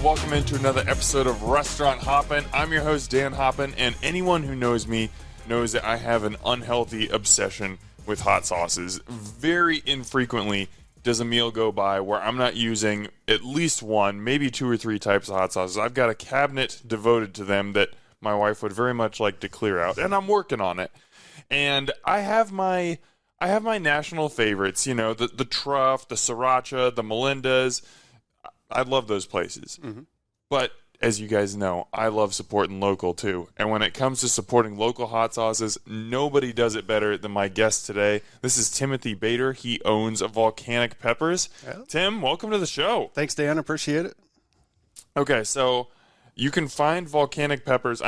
welcome into another episode of Restaurant Hoppen. I'm your host, Dan Hoppen, and anyone who knows me knows that I have an unhealthy obsession with hot sauces. Very infrequently does a meal go by where I'm not using at least one, maybe two or three types of hot sauces. I've got a cabinet devoted to them that my wife would very much like to clear out, and I'm working on it. And I have my national favorites, you know, the Truff, the Sriracha, the Melinda's. I love those places. Mm-hmm. But as you guys know, I love supporting local too. And when it comes to supporting local hot sauces, nobody does it better than my guest today. This is Timothy Bader. He owns Volcanic Peppers. Yeah. Tim, welcome to the show. Thanks, Dan. Appreciate it. Okay, so you can find Volcanic Peppers,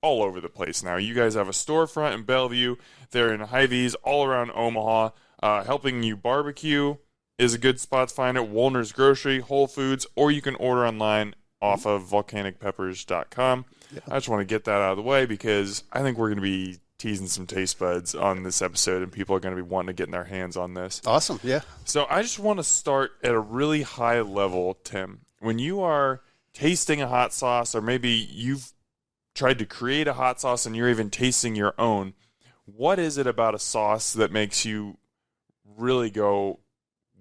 all over the place now. You guys have a storefront in Bellevue. They're in Hy-Vees all around Omaha. Helping You Barbecue is a good spot to find it. Woolner's Grocery, Whole Foods, or you can order online off of volcanicpeppers.com. Yeah. I just want to get that out of the way because I think we're going to be teasing some taste buds on this episode, and people are going to be wanting to get their hands on this. Awesome, yeah. So I just want to start at a really high level, Tim. When you are tasting a hot sauce, or maybe you've tried to create a hot sauce and you're even tasting your own, what is it about a sauce that makes you really go,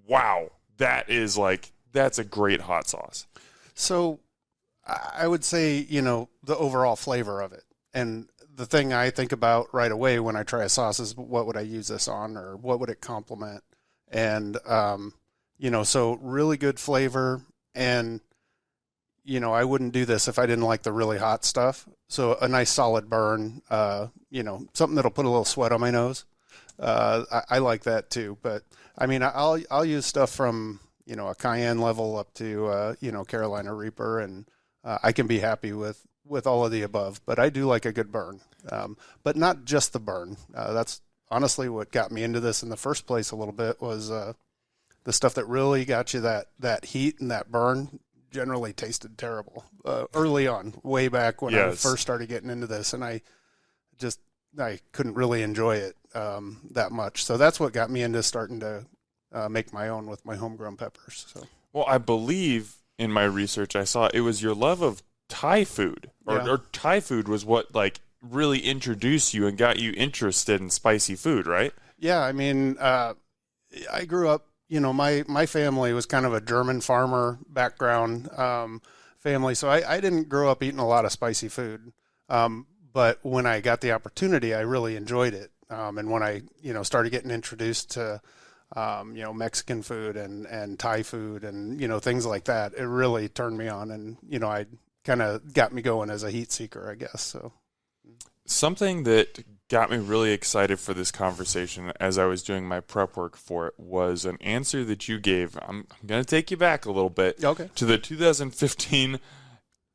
wow, that's a great hot sauce? So I would say, the overall flavor of it. And the thing I think about right away when I try a sauce is what would I use this on, or what would it complement? And, so really good flavor. And, I wouldn't do this if I didn't like the really hot stuff. So a nice solid burn, something that'll put a little sweat on my nose. I like that too. But I'll use stuff from, a cayenne level up to, Carolina Reaper, and I can be happy with all of the above. But I do like a good burn, but not just the burn. That's honestly what got me into this in the first place a little bit, was the stuff that really got you that heat and that burn generally tasted terrible early on, way back when I first started getting into this, and I couldn't really enjoy it that much. So that's what got me into starting to make my own with my homegrown peppers. So, well, I believe in my research I saw it was your love of Thai food, or Thai food was what really introduced you and got you interested in spicy food, right? Yeah, I grew up, my family was kind of a German farmer background family, so I didn't grow up eating a lot of spicy food. But when I got the opportunity, I really enjoyed it. And when I, started getting introduced to, Mexican food and Thai food and, things like that, it really turned me on. And, I kind of got me going as a heat seeker, I guess. So something that got me really excited for this conversation as I was doing my prep work for it was an answer that you gave. I'm going to take you back a little bit to the 2015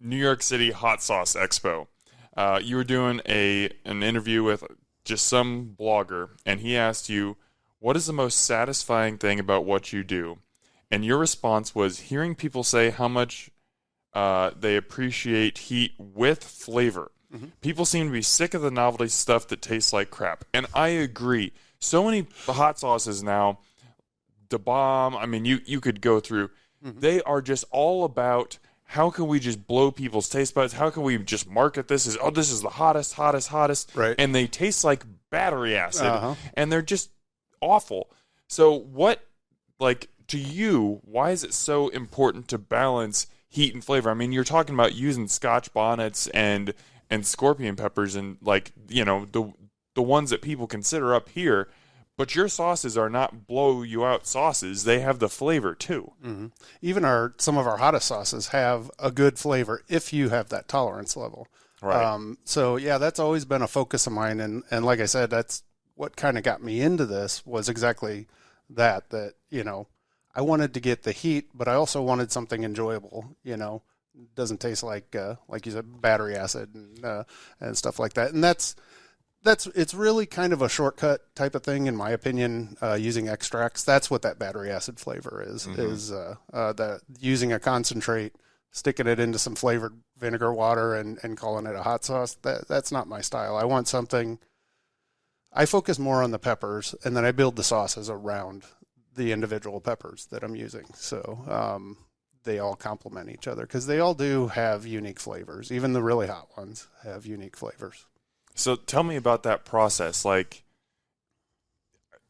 New York City Hot Sauce Expo. You were doing an interview with just some blogger, and he asked you, what is the most satisfying thing about what you do? And your response was hearing people say how much they appreciate heat with flavor. Mm-hmm. People seem to be sick of the novelty stuff that tastes like crap. And I agree. So many hot sauces now, the bomb, you could go through. Mm-hmm. They are just all about, how can we just blow people's taste buds? How can we just market this as, this is the hottest. Right. And they taste like battery acid, and they're just awful. So what, to you, why is it so important to balance heat and flavor? You're talking about using Scotch bonnets and scorpion peppers and the ones that people consider up here, but your sauces are not blow you out sauces. They have the flavor too. Mm-hmm. Even some of our hottest sauces have a good flavor if you have that tolerance level. Right. So yeah, that's always been a focus of mine. And like I said, that's what kind of got me into this, was exactly that, I wanted to get the heat, but I also wanted something enjoyable, doesn't taste like you said, battery acid and stuff like that. And it's really kind of a shortcut type of thing, in my opinion, using extracts. That's what that battery acid flavor is, that using a concentrate, sticking it into some flavored vinegar water and calling it a hot sauce. That's not my style. I want something, I focus more on the peppers, and then I build the sauces around the individual peppers that I'm using. So they all complement each other because they all do have unique flavors. Even the really hot ones have unique flavors. So tell me about that process. Like,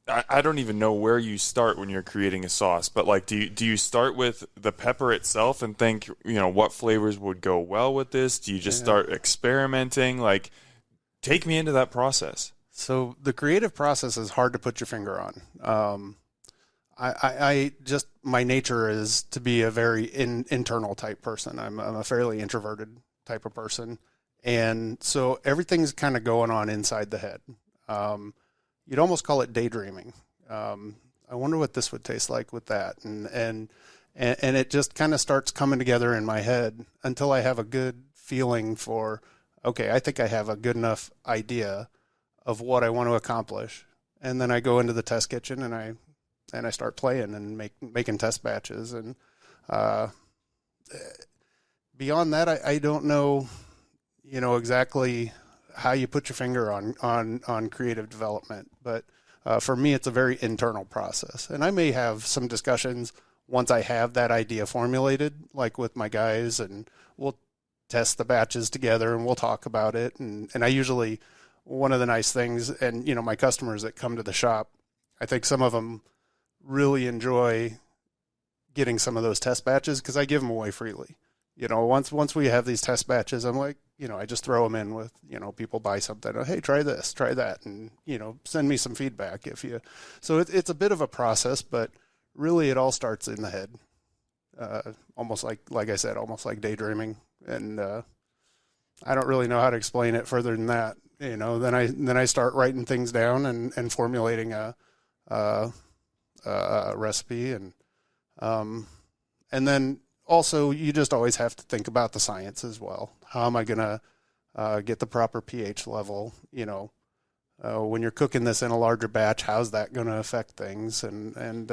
I don't even know where you start when you're creating a sauce, but like, do you start with the pepper itself and think, what flavors would go well with this? Do you just start experimenting? Like, take me into that process. So the creative process is hard to put your finger on. I just, my nature is to be a very internal type person. I'm a fairly introverted type of person. And so everything's kind of going on inside the head. You'd almost call it daydreaming. I wonder what this would taste like with that. And it just kind of starts coming together in my head until I have a good feeling for, okay, I think I have a good enough idea of what I want to accomplish. And then I go into the test kitchen and I start playing and making test batches. And beyond that, I don't know, exactly how you put your finger on creative development. But for me, it's a very internal process. And I may have some discussions once I have that idea formulated, like with my guys, and we'll test the batches together and we'll talk about it. And I usually, one of the nice things, and, my customers that come to the shop, I think some of them really enjoy getting some of those test batches because I give them away freely. Once we have these test batches, I'm like, I just throw them in with, people buy something. Oh, hey, try this, try that. And, send me some feedback so it's a bit of a process, but really it all starts in the head. Almost like I said, almost like daydreaming. And, I don't really know how to explain it further than that. Then I start writing things down and formulating a recipe. And then also, you just always have to think about the science as well. How am I going to get the proper pH level? When you're cooking this in a larger batch, how's that going to affect things? And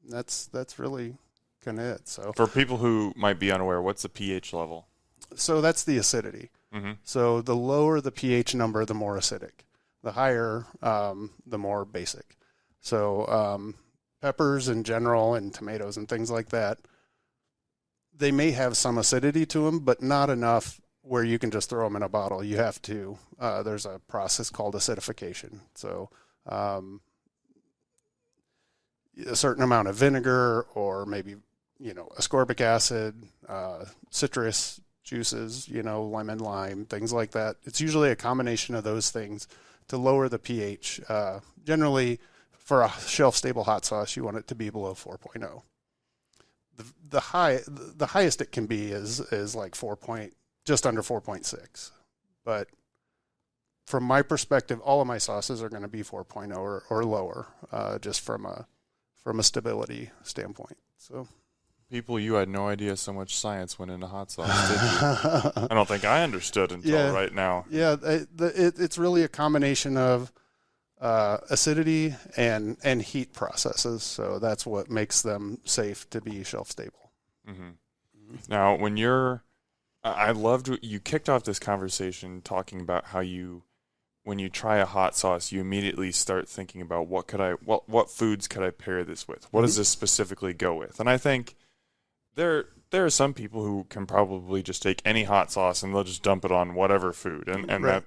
that's really kind of it. So for people who might be unaware, what's the pH level? So that's the acidity. Mm-hmm. So the lower the pH number, the more acidic. The higher, the more basic. So peppers in general and tomatoes and things like that, they may have some acidity to them, but not enough where you can just throw them in a bottle. You have to, there's a process called acidification. So a certain amount of vinegar or maybe, ascorbic acid, citrus juices, lemon, lime, things like that. It's usually a combination of those things to lower the pH. Generally, for a shelf-stable hot sauce, you want it to be below 4.0. The highest it can be is like just under 4.6. But from my perspective, all of my sauces are going to be 4.0 or lower, just from a stability standpoint. So, people, you had no idea so much science went into hot sauce, did you? I don't think I understood until right now. Yeah, it's really a combination of acidity and heat processes. So that's what makes them safe to be shelf stable. Mm-hmm. Now, I loved you kicked off this conversation talking about how when you try a hot sauce, you immediately start thinking about what foods could I pair this with? What does this specifically go with? And I think there are some people who can probably just take any hot sauce and they'll just dump it on whatever food, and right.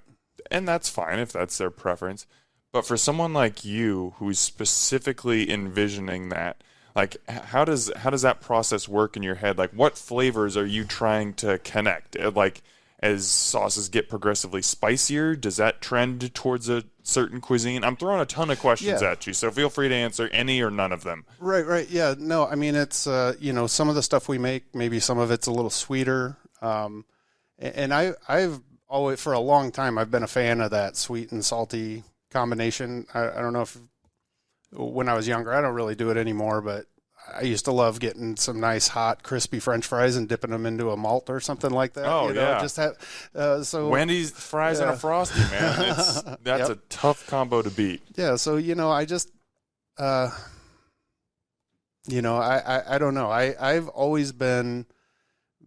that's fine if that's their preference. But for someone like you who's specifically envisioning that, like, how does that process work in your head? Like, what flavors are you trying to connect? Like, as sauces get progressively spicier, does that trend towards a certain cuisine? I'm throwing a ton of questions at you, so feel free to answer any or none of them. Right. Yeah, no, I mean, it's, some of the stuff we make, maybe some of it's a little sweeter. And I've always, for a long time, I've been a fan of that sweet and salty combination. I don't know if when I was younger, I don't really do it anymore, but I used to love getting some nice hot crispy French fries and dipping them into a malt or something like that. Oh, yeah. Just have so Wendy's fries and a Frosty, man. That's a tough combo to beat. Yeah. So I just I don't know. I've always been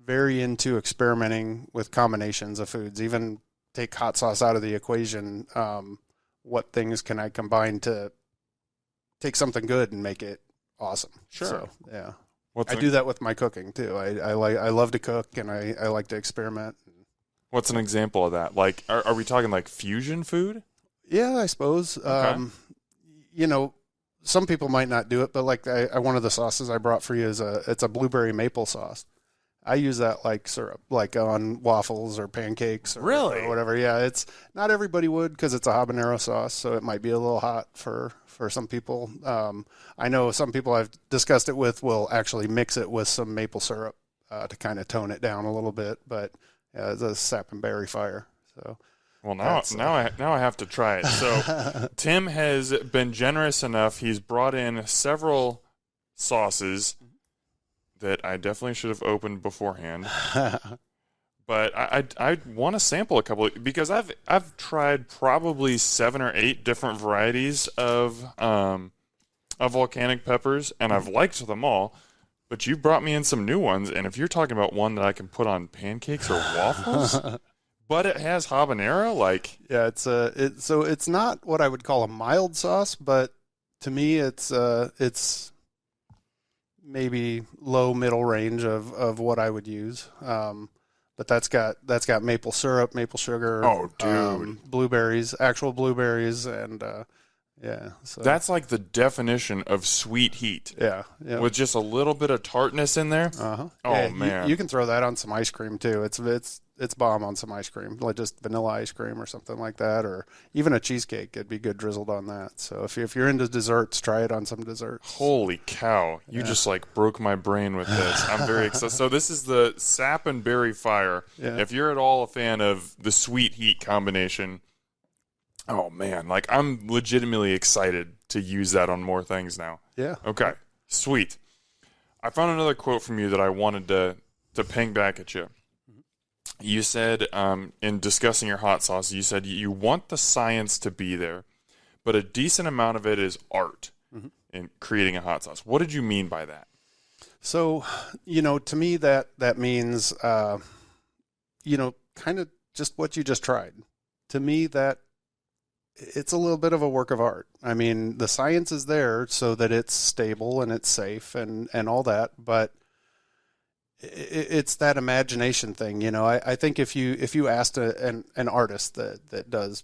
very into experimenting with combinations of foods. Even take hot sauce out of the equation. What things can I combine to take something good and make it awesome? Sure. So, yeah. I do that with my cooking too. I love to cook, and I like to experiment. What's an example of that? Like, are we talking like fusion food? Yeah, I suppose. Okay. You know, some people might not do it, but like one of the sauces I brought for you is it's a blueberry maple sauce. I use that like syrup, like on waffles or pancakes or, really? or whatever. Yeah, it's not everybody would because it's a habanero sauce, so it might be a little hot for some people. I know some people I've discussed it with will actually mix it with some maple syrup to kind of tone it down a little bit, but it's a sap and berry fire. So. Well, now I have to try it. So Tim has been generous enough. He's brought in several sauces that I definitely should have opened beforehand. But I want to sample a couple because I've tried probably 7 or 8 different varieties of volcanic peppers, and I've liked them all. But you brought me in some new ones, and if you're talking about one that I can put on pancakes or waffles. But it has habanero, like yeah. So it's not what I would call a mild sauce, but to me, it's maybe low middle range of what I would use. But that's got maple syrup, maple sugar, blueberries, actual blueberries, and yeah. So that's like the definition of sweet heat. Yeah. With just a little bit of tartness in there. Oh yeah, man, you can throw that on some ice cream too. It's bomb on some ice cream, like just vanilla ice cream or something like that, or even a cheesecake. It'd be good drizzled on that. So if you're into desserts, try it on some desserts. Holy cow! You just like broke my brain with this. I'm very excited. So this is the sap and berry fire. Yeah. If you're at all a fan of the sweet heat combination, oh man, like I'm legitimately excited to use that on more things now. Yeah. Okay. Sweet. I found another quote from you that I wanted to ping back at you. You said, in discussing your hot sauce, you said you want the science to be there, but a decent amount of it is art in creating a hot sauce. What did you mean by that? So, to me that means, kind of just what you just tried. To me, that it's a little bit of a work of art. I mean, the science is there so that it's stable and it's safe and all that, but it's that imagination thing. I think if you asked an artist that does,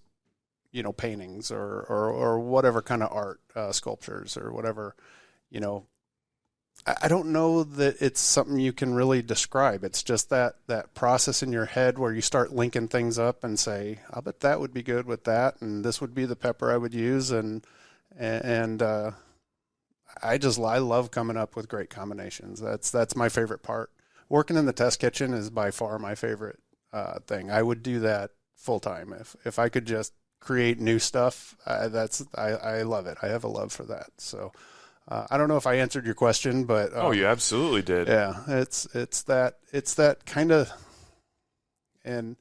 paintings or whatever kind of art, sculptures or whatever, I don't know that it's something you can really describe. It's just that process in your head where you start linking things up and say, I bet that would be good with that, and this would be the pepper I would use, and I love coming up with great combinations. That's my favorite part. Working in the test kitchen is by far my favorite thing. I would do that full time if I could just create new stuff. I love it. I have a love for that. So. I don't know if I answered your question, but you absolutely did. Yeah, it's that kind of, and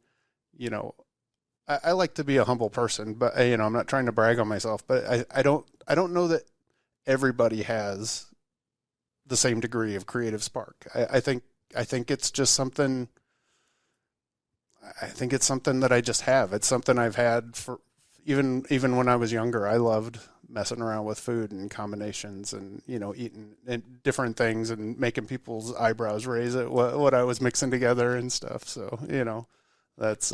I like to be a humble person, but I'm not trying to brag on myself, but I don't know that everybody has the same degree of creative spark. I think it's just something. I think it's something that I just have. It's something I've had for even when I was younger. I loved messing around with food and combinations and, eating different things and making people's eyebrows raise at what I was mixing together and stuff. So, that's,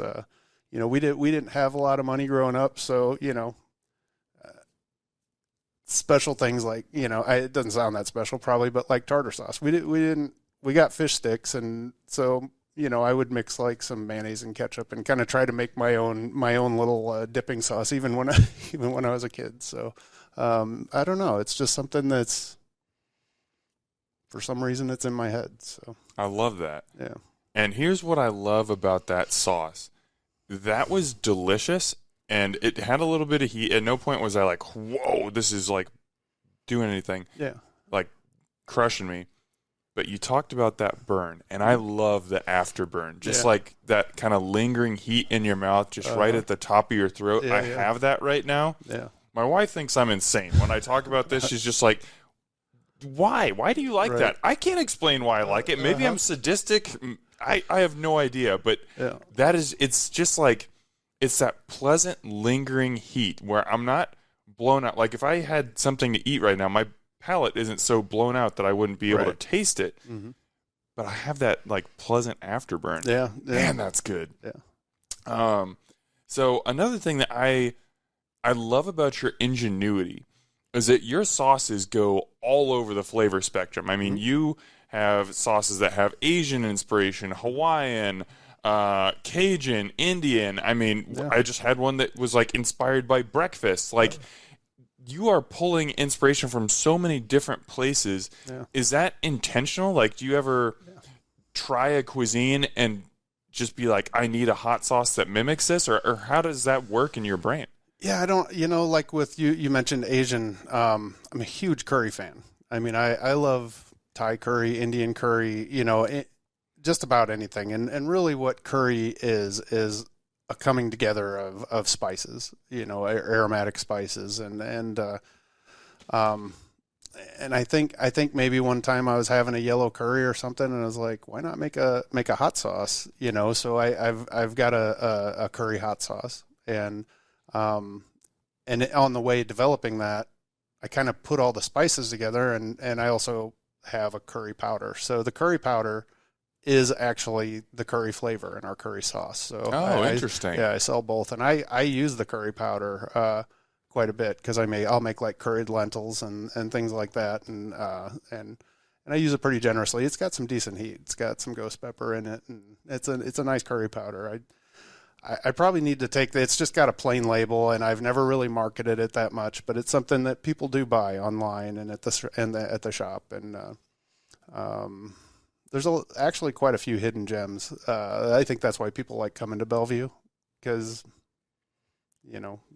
we didn't have a lot of money growing up. So, special things like, it doesn't sound that special probably, but like tartar sauce, we got fish sticks. And so, I would mix like some mayonnaise and ketchup and kind of try to make my own little dipping sauce, even when I was a kid. So, I don't know. It's just something that's, for some reason, it's in my head. So I love that. Yeah. And here's what I love about that sauce. That was delicious, and it had a little bit of heat. At no point was I like, whoa, this is like doing anything. Yeah. Like crushing me. But you talked about that burn, and I love the afterburn. Just like that kind of lingering heat in your mouth, just right at the top of your throat. Yeah, I have that right now. Yeah. My wife thinks I'm insane. When I talk about this, she's just like, why? Why do you like that? I can't explain why I like it. Maybe I'm sadistic. I have no idea. But it's just like, it's that pleasant, lingering heat where I'm not blown out. Like if I had something to eat right now, my palate isn't so blown out that I wouldn't be able to Right. taste it. Mm-hmm. But I have that like pleasant afterburn. Yeah. Man, that's good. Yeah. So another thing that I love about your ingenuity is that your sauces go all over the flavor spectrum. I mean, you have sauces that have Asian inspiration, Hawaiian, Cajun, Indian. I mean, I just had one that was like inspired by breakfast. Like, you are pulling inspiration from so many different places. Yeah. Is that intentional? Like, do you ever try a cuisine and just be like, I need a hot sauce that mimics this? Or how does that work in your brain? Yeah, I don't, like with you mentioned Asian, I'm a huge curry fan. I mean, I love Thai curry, Indian curry, just about anything. And really what curry is a coming together of spices, aromatic spices. And I think maybe one time I was having a yellow curry or something, and I was like, why not make a hot sauce? So I've got a curry hot sauce, and on the way developing that, I kind of put all the spices together, and I also have a curry powder. So the curry powder is actually the curry flavor in our curry sauce. So interesting. I sell both, and I use the curry powder quite a bit because I'll make like curried lentils and things like that, and I use it pretty generously. It's got some decent heat. It's got some ghost pepper in it, and it's a nice curry powder. I probably need to take it's just got a plain label, and I've never really marketed it that much, but it's something that people do buy online and at the shop, and there's actually quite a few hidden gems. I think that's why people like coming to Bellevue, because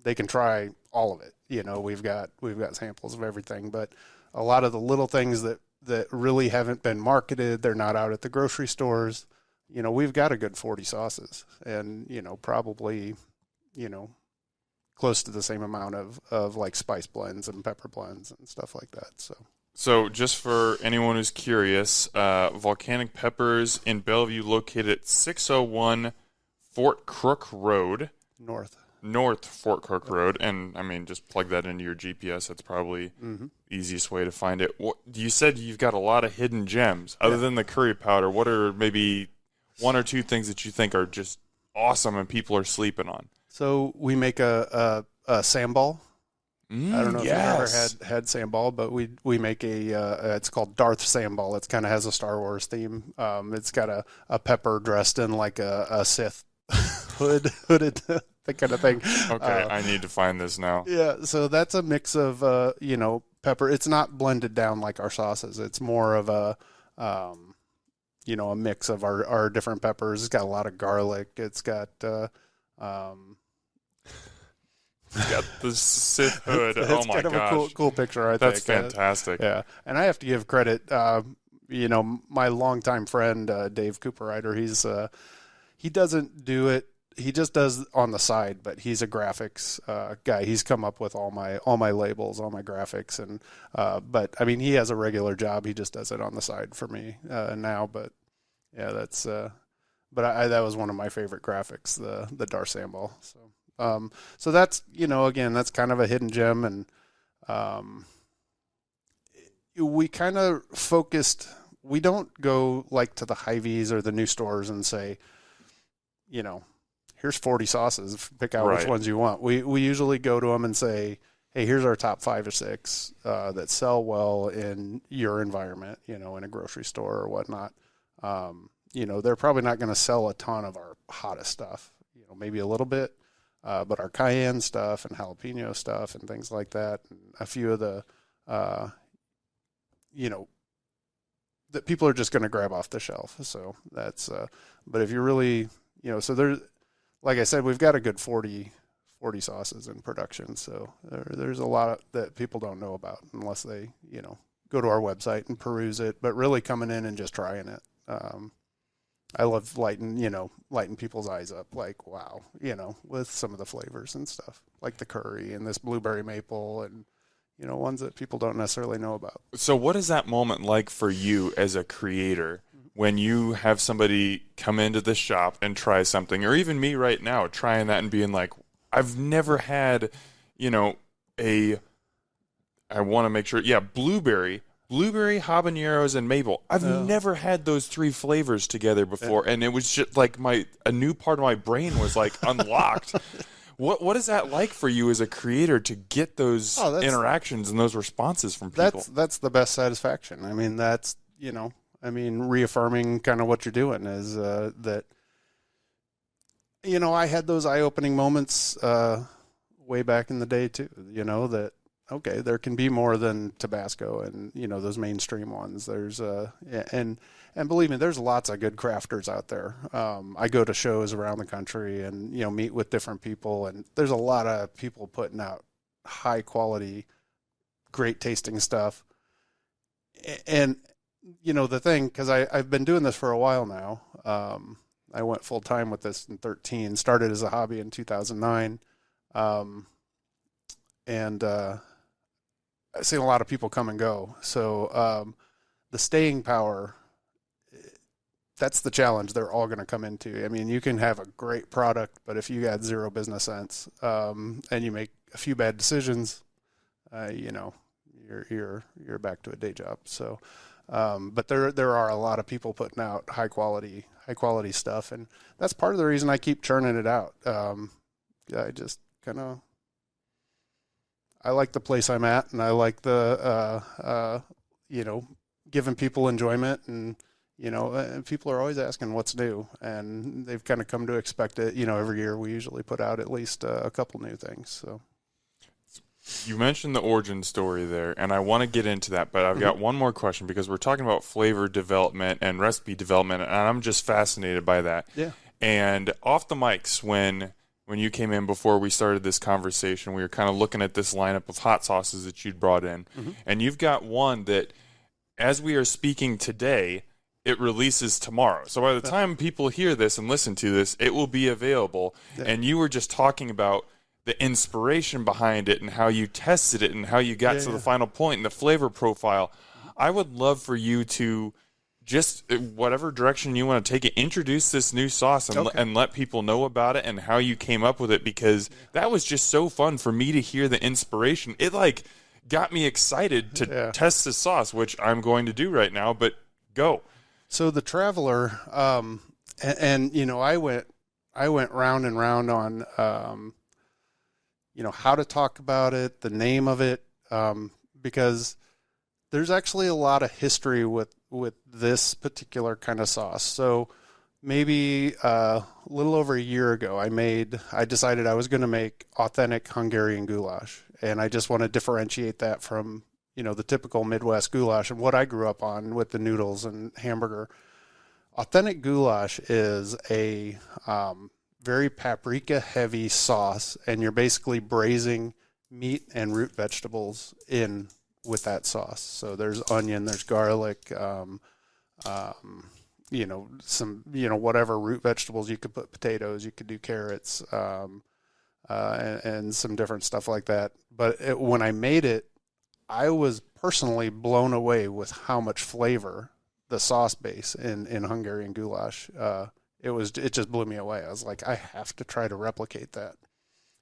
they can try all of it. We've got samples of everything, but a lot of the little things that really haven't been marketed, they're not out at the grocery stores. We've got a good 40 sauces, and probably close to the same amount of like spice blends and pepper blends and stuff like that. So just for anyone who's curious, Volcanic Peppers in Bellevue, located at 601 Fort Crook Road. North Fort Crook Road. And, I mean, just plug that into your GPS. That's probably the easiest way to find it. You said you've got a lot of hidden gems. Other than the curry powder, what are maybe one or two things that you think are just awesome and people are sleeping on? So we make a sambal. I don't know if you've ever had sambal, but we make it's called Darth Sambal. It kind of has a Star Wars theme. It's got a pepper dressed in like a Sith hooded that kind of thing. Okay, I need to find this now. Yeah, so that's a mix of pepper. It's not blended down like our sauces. It's more of a mix of our different peppers. It's got a lot of garlic. It's got It's got the Sith hood. Oh my gosh. It's kind of a cool picture, I think. That's fantastic. Yeah. And I have to give credit, my longtime friend, Dave Cooperrider, he doesn't do it. He just does on the side, but he's a graphics guy. He's come up with all my labels, all my graphics, and but I mean, he has a regular job. He just does it on the side for me now. But yeah, that's but that was one of my favorite graphics, the Darth Sambal. So that's again, that's kind of a hidden gem, and we kind of focused. We don't go like to the Hy-Vees or the new stores and say, here's 40 sauces, pick out which ones you want. We usually go to them and say, hey, here's our top 5 or 6 that sell well in your environment, in a grocery store or whatnot. They're probably not going to sell a ton of our hottest stuff, maybe a little bit, but our cayenne stuff and jalapeno stuff and things like that, and a few of the, that people are just going to grab off the shelf. So that's, but if you're really, so there's, like I said, we've got a good 40 sauces in production. So there's a lot that people don't know about unless they, go to our website and peruse it, but really coming in and just trying it. I love lighting people's eyes up, like, wow, with some of the flavors and stuff, like the curry and this blueberry maple and, ones that people don't necessarily know about. So what is that moment like for you as a creator when you have somebody come into the shop and try something, or even me right now trying that and being like, I've never had, a I want to make sure. Yeah, blueberry, habaneros, and maple. I've never had those three flavors together before, and it was just like a new part of my brain was like unlocked. What is that like for you as a creator to get those interactions and those responses from people? That's the best satisfaction. I mean, that's, reaffirming kind of what you're doing is that, I had those eye-opening moments way back in the day too, that, okay, there can be more than Tabasco and, those mainstream ones. There's and believe me, there's lots of good crafters out there. I go to shows around the country and, meet with different people, and there's a lot of people putting out high quality, great tasting stuff. And, the thing, because I've been doing this for a while now. I went full time with this in 2013, started as a hobby in 2009. I've seen a lot of people come and go. So the staying power, that's the challenge they're all going to come into. I mean, you can have a great product, but if you got zero business sense and you make a few bad decisions, you're back to a day job. So, but there are a lot of people putting out high quality stuff, and that's part of the reason I keep churning it out. I just kind of. I like the place I'm at, and I like the, giving people enjoyment, and, people are always asking what's new, and they've kind of come to expect it. Every year we usually put out at least a couple new things. So, you mentioned the origin story there, and I want to get into that, but I've got one more question because we're talking about flavor development and recipe development, and I'm just fascinated by that. Yeah. And off the mics, when you came in before we started this conversation, we were kind of looking at this lineup of hot sauces that you'd brought in. And you've got one that, as we are speaking today, it releases tomorrow. So by the time people hear this and listen to this, it will be available. Yeah. And you were just talking about the inspiration behind it and how you tested it and how you got to the final point and the flavor profile. I would love for you to just whatever direction you want to take it, introduce this new sauce and let people know about it and how you came up with it, because that was just so fun for me to hear the inspiration. It got me excited to test this sauce, which I'm going to do right now, but go. So the Traveler, and I went round and round on, how to talk about it, the name of it, because there's actually a lot of history with this particular kind of sauce. So maybe a little over a year ago, I decided I was going to make authentic Hungarian goulash. And I just want to differentiate that from, the typical Midwest goulash and what I grew up on with the noodles and hamburger. Authentic goulash is a very paprika heavy sauce, and you're basically braising meat and root vegetables in with that sauce. So there's onion, there's garlic, some, whatever root vegetables. You could put potatoes, you could do carrots, and some different stuff like that. But when I made it, I was personally blown away with how much flavor the sauce base in Hungarian goulash. It just blew me away. I was like, I have to try to replicate that.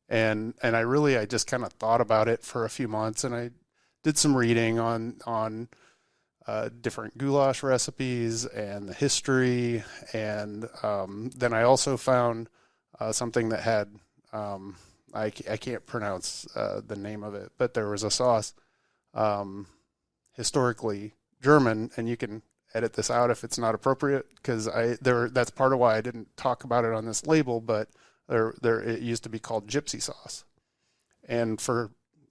And I just kind of thought about it for a few months, and I did some reading on different goulash recipes and the history, and then I also found something that had I can't pronounce the name of it, but there was a sauce historically German, and you can edit this out if it's not appropriate, because that's part of why I didn't talk about it on this label, but it used to be called gypsy sauce, and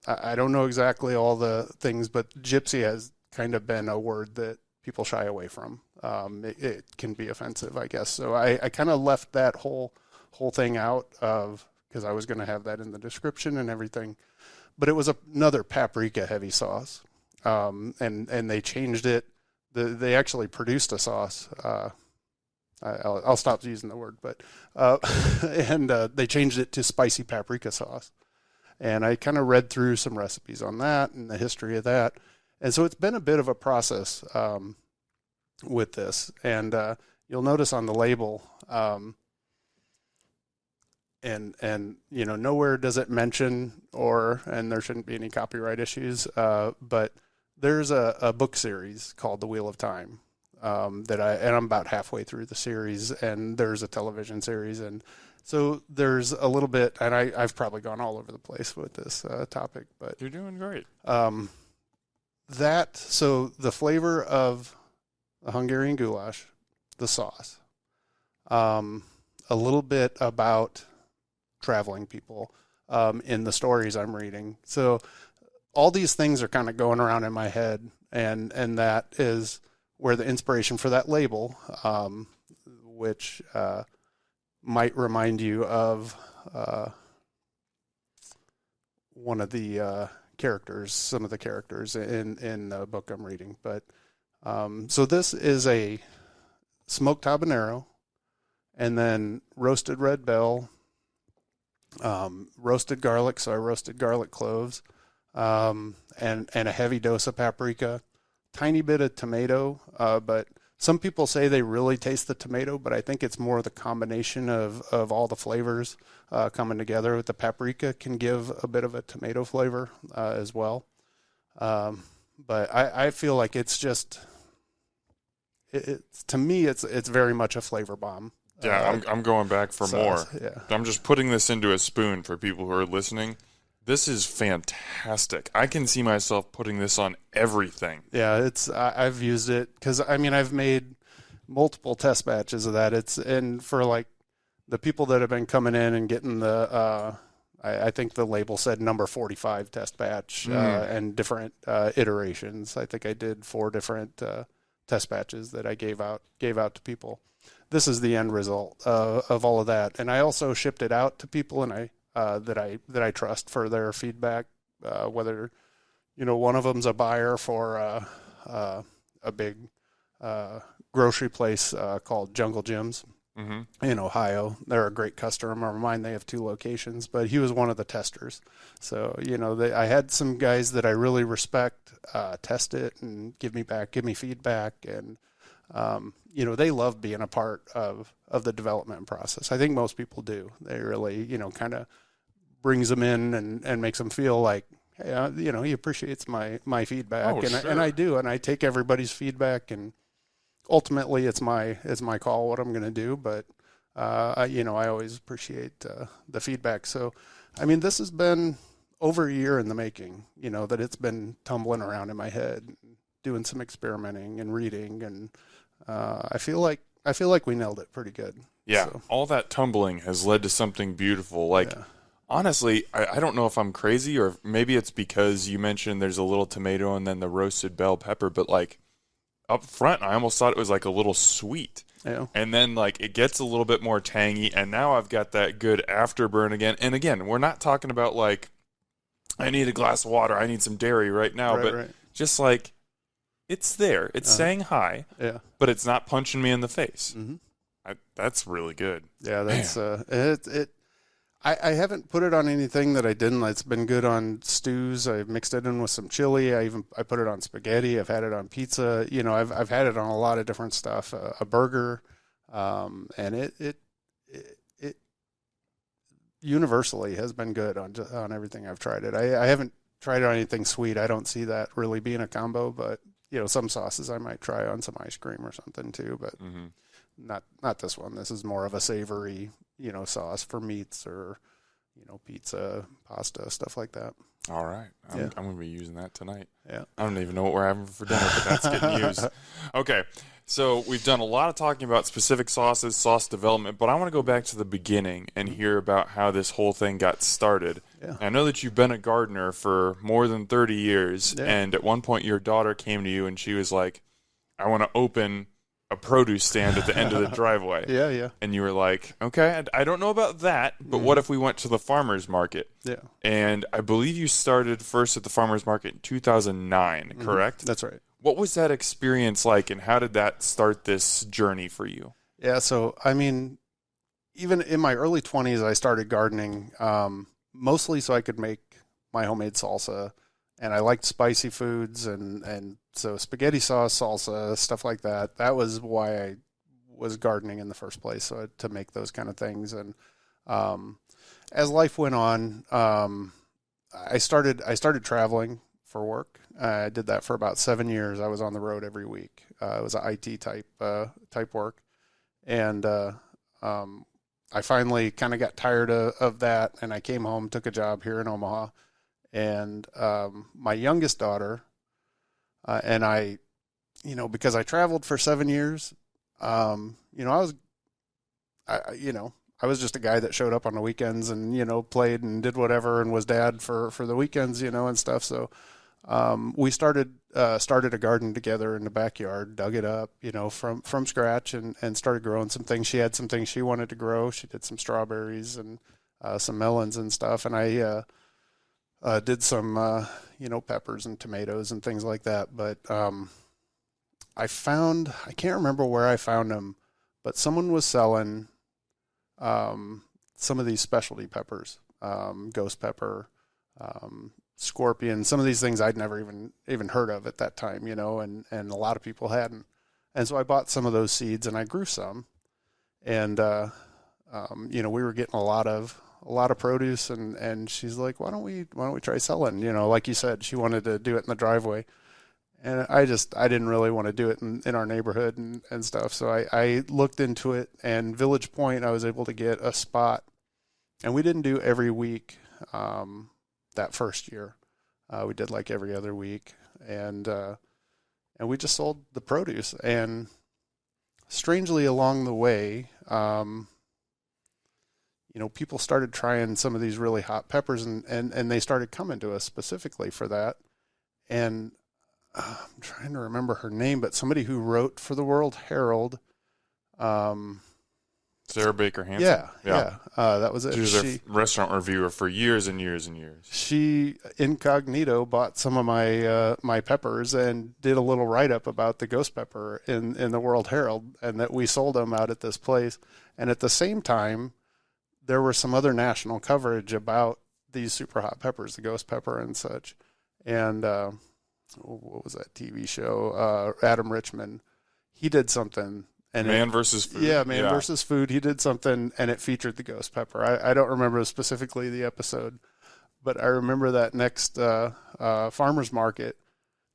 I don't know exactly all the things, but gypsy has kind of been a word that people shy away from. It can be offensive, I guess. So I kind of left that whole thing out of, because I was going to have that in the description and everything. But it was another paprika heavy sauce, and they changed it. They actually produced a sauce. I'll stop using the word, but and they changed it to spicy paprika sauce. And I kind of read through some recipes on that and the history of that. And so it's been a bit of a process with this. And you'll notice on the label, and nowhere does it mention and there shouldn't be any copyright issues. But there's a book series called The Wheel of Time and I'm about halfway through the series, and there's a television series, and so there's a little bit, and I've probably gone all over the place with this topic, but you're doing great. So the flavor of the Hungarian goulash, the sauce, a little bit about traveling people in the stories I'm reading. So all these things are kind of going around in my head, and that is where the inspiration for that label, which might remind you of one of the some of the characters in the book I'm reading. But so this is a smoked habanero, and then roasted red bell, roasted garlic. So I roasted garlic cloves, and a heavy dose of paprika, tiny bit of tomato. But some people say they really taste the tomato, but I think it's more the combination of all the flavors coming together. With the paprika can give a bit of a tomato flavor as well. But I feel like it's just, to me, it's very much a flavor bomb. Yeah, I'm going back for more. Yeah. I'm just putting this into a spoon for people who are listening. This is fantastic. I can see myself putting this on everything. Yeah, I've used it because I've made multiple test batches of that. And for like the people that have been coming in and getting the I think the label said number 45 test batch and different iterations. I think I did 4 different test batches that I gave out to people. This is the end result of all of that, and I also shipped it out to people and that I trust for their feedback. Whether one of them's a buyer for a big grocery place called Jungle Gyms in Ohio. They're a great customer of mine. They have 2 locations, but he was one of the testers. So I had some guys that I really respect test it and give me feedback, and they love being a part of the development process. I think most people do. They really, kind of brings them in and makes them feel like, hey, he appreciates my feedback. Sure. And I do. And I take everybody's feedback, and ultimately it's my call what I'm going to do. But, I always appreciate the feedback. So, this has been over a year in the making, that it's been tumbling around in my head, doing some experimenting and reading, and I feel like we nailed it pretty good. Yeah, so. All that tumbling has led to something beautiful. Honestly, I don't know if I'm crazy, or maybe it's because you mentioned there's a little tomato and then the roasted bell pepper, but up front, I almost thought it was a little sweet. Yeah. And then it gets a little bit more tangy, and now I've got that good afterburn again. And again, we're not talking about I need a glass of water, I need some dairy right now, but just it's there. It's saying hi, but it's not punching me in the face. Mm-hmm. That's really good. Yeah, that's I haven't put it on anything that I didn't. It's been good on stews. I mixed it in with some chili. I put it on spaghetti. I've had it on pizza. I've had it on a lot of different stuff. A burger, and it universally has been good on everything I've tried it. I haven't tried it on anything sweet. I don't see that really being a combo, but some sauces I might try on some ice cream or something too, but not this one. This is more of a savory, sauce for meats or, pizza, pasta, stuff like that. All right. I'm going to be using that tonight. Yeah. I don't even know what we're having for dinner, but that's getting used. Okay. So we've done a lot of talking about specific sauces, sauce development, but I want to go back to the beginning and hear about how this whole thing got started. Yeah. I know that you've been a gardener for more than 30 years, and at one point your daughter came to you and she was like, I want to open a produce stand at the end of the driveway. Yeah. And you were like, okay, I don't know about that, but what if we went to the farmer's market? Yeah. And I believe you started first at the farmer's market in 2009, correct? That's right. What was that experience like, and how did that start this journey for you? Yeah, so, even in my early 20s, I started gardening, mostly so I could make my homemade salsa, and I liked spicy foods, and so spaghetti sauce, salsa, stuff like that. That was why I was gardening in the first place, so to make those kind of things. And as life went on, I started traveling for work. I did that for about 7 years. I was on the road every week. It was an IT type work, and I finally kind of got tired of that, and I came home, took a job here in Omaha, and my youngest daughter and I, because I traveled for 7 years, I was just a guy that showed up on the weekends and, played and did whatever and was dad for the weekends, and stuff. So we started a garden together in the backyard, dug it up, from scratch and started growing some things. She had some things she wanted to grow. She did some strawberries and some melons and stuff. And I did some, peppers and tomatoes and things like that. But I can't remember where I found them, but someone was selling some of these specialty peppers, ghost pepper, scorpion, some of these things I'd never even heard of at that time, and a lot of people hadn't. And so I bought some of those seeds and I grew some, and we were getting a lot of produce, and she's like, why don't we try selling? Like you said, she wanted to do it in the driveway. And I didn't really want to do it in our neighborhood and stuff. So I looked into it, and Village Point, I was able to get a spot. And we didn't do every week that first year. We did like every other week. And we just sold the produce. And strangely along the way, people started trying some of these really hot peppers, and they started coming to us specifically for that. And I'm trying to remember her name, but somebody who wrote for the World Herald. Sarah Baker Hansen. Yeah. That was it. She was a restaurant reviewer for years and years and years. She incognito bought some of my peppers and did a little write-up about the ghost pepper in the World Herald, and that we sold them out at this place. And at the same time, there was some other national coverage about these super hot peppers, the ghost pepper and such. And what was that TV show? Adam Richman. He did something. And Man versus Food. Yeah, Man versus Food. He did something, and it featured the ghost pepper. I don't remember specifically the episode, but I remember that next farmer's market,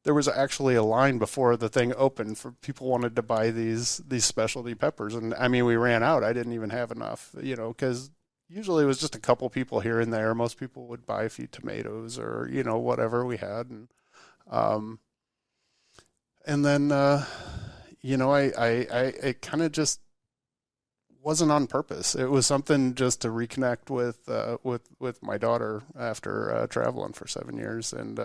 there was actually a line before the thing opened for people wanted to buy these specialty peppers. And, I mean, we ran out. I didn't even have enough, because usually it was just a couple people here and there. Most people would buy a few tomatoes or, whatever we had. And then, I kind of just wasn't on purpose. It was something just to reconnect with my daughter after traveling for 7 years. And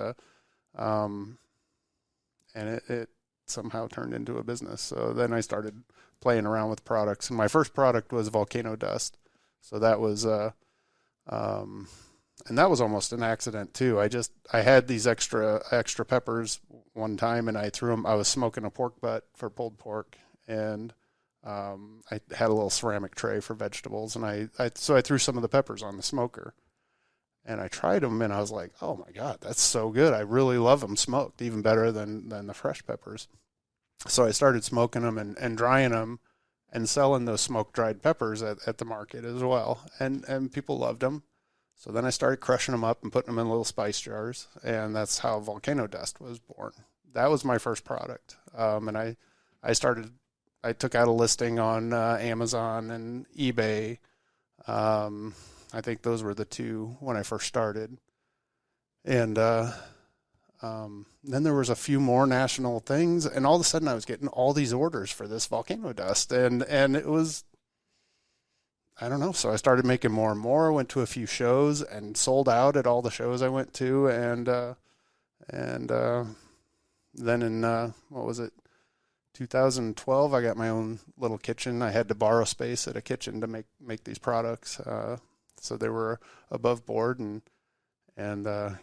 it somehow turned into a business. So then I started playing around with products. And my first product was volcano dust. So that was, and that was almost an accident too. I had these extra peppers one time, and I threw them. I was smoking a pork butt for pulled pork, and I had a little ceramic tray for vegetables, and so I threw some of the peppers on the smoker, and I tried them, and I was like, oh my God, that's so good. I really love them smoked, even better than the fresh peppers. So I started smoking them and drying them and selling those smoke dried peppers at the market as well, and people loved them. So then I started crushing them up and putting them in little spice jars, and that's how volcano dust was born. That was my first product, and I took out a listing on Amazon and eBay. I think those were the two when I first started, and then there was a few more national things, and all of a sudden I was getting all these orders for this volcano dust, and it was, I don't know. So I started making more and more, went to a few shows and sold out at all the shows I went to. And then in, what was it? 2012, I got my own little kitchen. I had to borrow space at a kitchen to make these products. So they were above board, and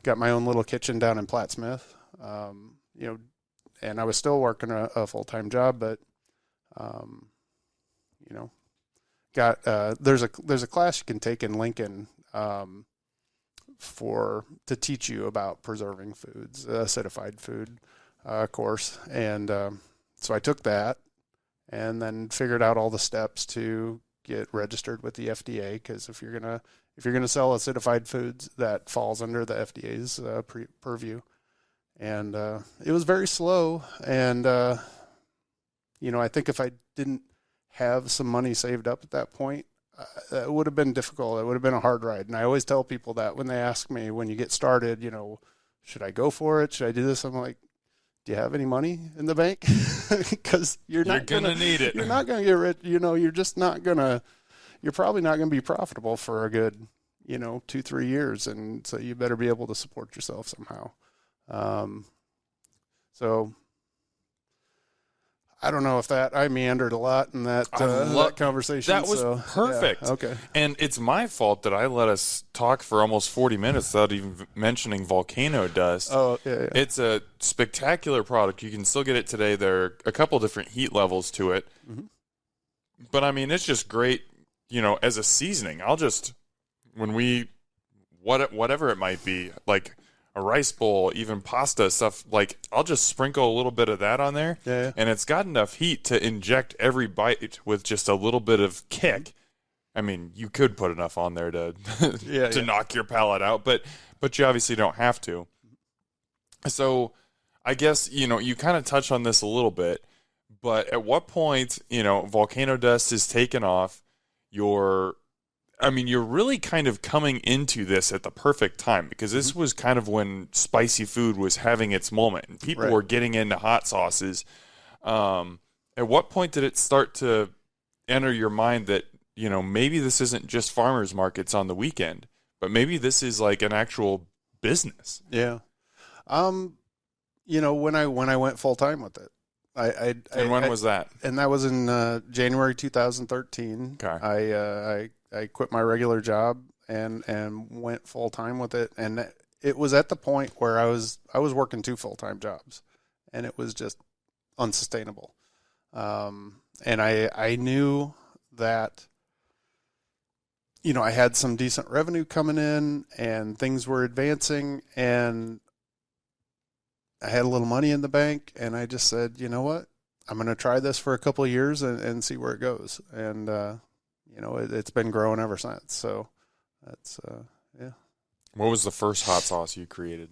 got my own little kitchen down in Plattsmouth. And I was still working a full-time job, but, there's a class you can take in Lincoln to teach you about preserving foods, acidified food course, and so I took that, and then figured out all the steps to get registered with the FDA, because if you're if you're going to sell acidified foods, that falls under the FDA's purview. And it was very slow. And, I think if I didn't have some money saved up at that point, it would have been difficult. It would have been a hard ride. And I always tell people that when they ask me, when you get started, should I go for it? Should I do this? I'm like, do you have any money in the bank? Because you're not going to need it. You're not going to get rich. You're just not going to, you're probably not going to be profitable for a good, 2-3 years. And so you better be able to support yourself somehow. So I don't know if I meandered a lot in that conversation. That was perfect. Yeah, okay. And it's my fault that I let us talk for almost 40 minutes without even mentioning volcano dust. Oh, yeah. It's a spectacular product. You can still get it today. There are a couple different heat levels to it. Mm-hmm. But, I mean, it's just great, as a seasoning. I'll just, whatever it might be, like a rice bowl, even pasta stuff, like I'll just sprinkle a little bit of that on there, and it's got enough heat to inject every bite with just a little bit of kick. I mean, you could put enough on there to knock your palate out, but you obviously don't have to. So I guess, you kind of touch on this a little bit, but at what point, volcano dust is taken off, you're really kind of coming into this at the perfect time, because this was kind of when spicy food was having its moment and people were getting into hot sauces. At what point did it start to enter your mind that, maybe this isn't just farmers markets on the weekend, but maybe this is like an actual business? Yeah. When I went full time with it, when was that? And that was in January 2013. Okay. I quit my regular job and went full time with it, and it was at the point where I was working 2 full-time jobs, and it was just unsustainable. And I knew that I had some decent revenue coming in and things were advancing, and I had a little money in the bank, and I just said, you know what, I'm going to try this for a couple of years and see where it goes. And it's been growing ever since. So that's, yeah. What was the first hot sauce you created?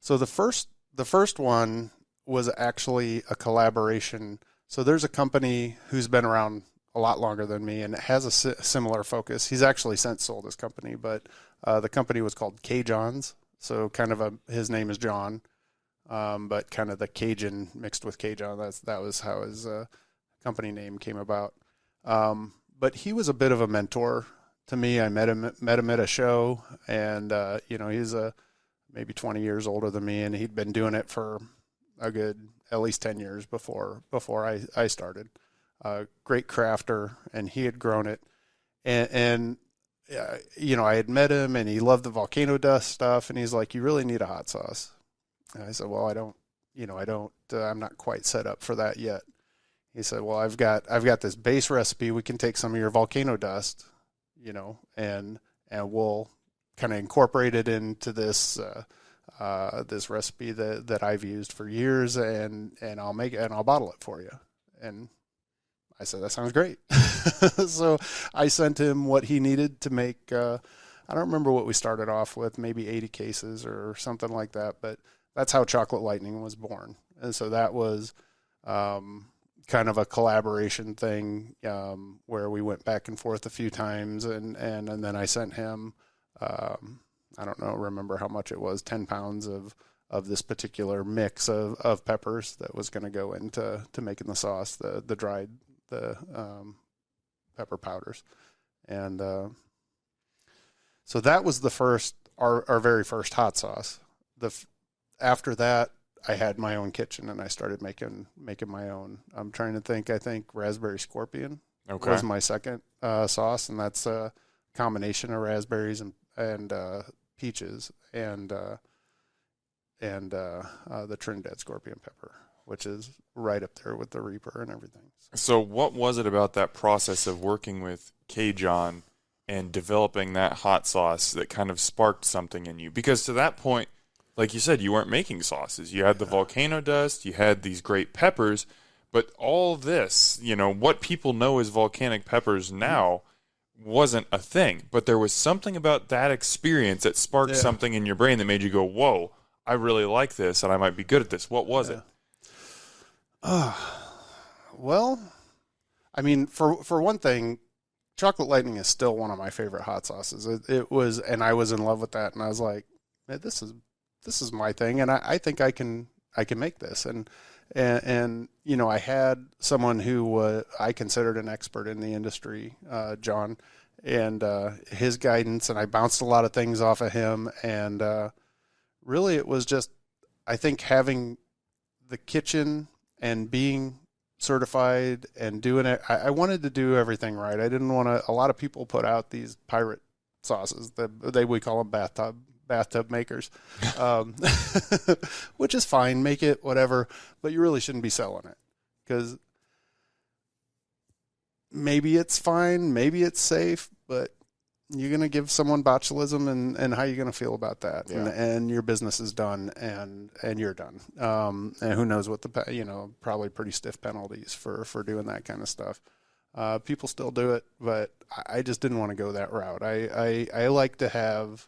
So the first one was actually a collaboration. So there's a company who's been around a lot longer than me, and it has a similar focus. He's actually since sold his company, but the company was called K-John's. So kind of his name is John, but kind of the Cajun mixed with K-John. That was how his company name came about. But he was a bit of a mentor to me. I met him at a show, and he's maybe 20 years older than me, and he'd been doing it for a good at least 10 years before I started. Great crafter, and he had grown it, and I had met him, and he loved the volcano dust stuff, and he's like, "You really need a hot sauce." And I said, "Well, I'm not quite set up for that yet." He said, "Well, I've got this base recipe. We can take some of your volcano dust, and we'll kind of incorporate it into this this recipe that I've used for years, and I'll make it and I'll bottle it for you." And I said, "That sounds great." So I sent him what he needed to make. I don't remember what we started off with, maybe 80 cases or something like that, but that's how Chocolate Lightning was born. And so that was kind of a collaboration thing, where we went back and forth a few times, and then I sent him, I don't remember how much it was, 10 pounds of this particular mix of peppers that was going to go into making the sauce, the dried pepper powders. And so that was our very first hot sauce. After that, I had my own kitchen, and I started making my own. I'm trying to think. I think Raspberry Scorpion was my second sauce, and that's a combination of raspberries and peaches and the Trinidad Scorpion pepper, which is right up there with the Reaper and everything. So what was it about that process of working with K-John and developing that hot sauce that kind of sparked something in you? Because to that point, like you said, you weren't making sauces. You had the volcano dust, you had these great peppers, but all this, what people know as volcanic peppers now wasn't a thing, but there was something about that experience that sparked something in your brain that made you go, whoa, I really like this and I might be good at this. What was it? Well, I mean, for one thing, Chocolate Lightning is still one of my favorite hot sauces. It was, and I was in love with that, and I was like, man, this is my thing, and I think I can make this. And you know, I had someone who I considered an expert in the industry, John, and his guidance, and I bounced a lot of things off of him. And really, it was just, I think, having the kitchen and being certified and doing it. I wanted to do everything right. I didn't want to. A lot of people put out these pirate sauces. We call them bathtub makers, which is fine. Make it whatever, but you really shouldn't be selling it, because maybe it's fine, maybe it's safe, but you're going to give someone botulism, and how are you going to feel about that? Yeah. And your business is done, and you're done. And who knows what probably pretty stiff penalties for doing that kind of stuff. People still do it, but I just didn't want to go that route. I like to have,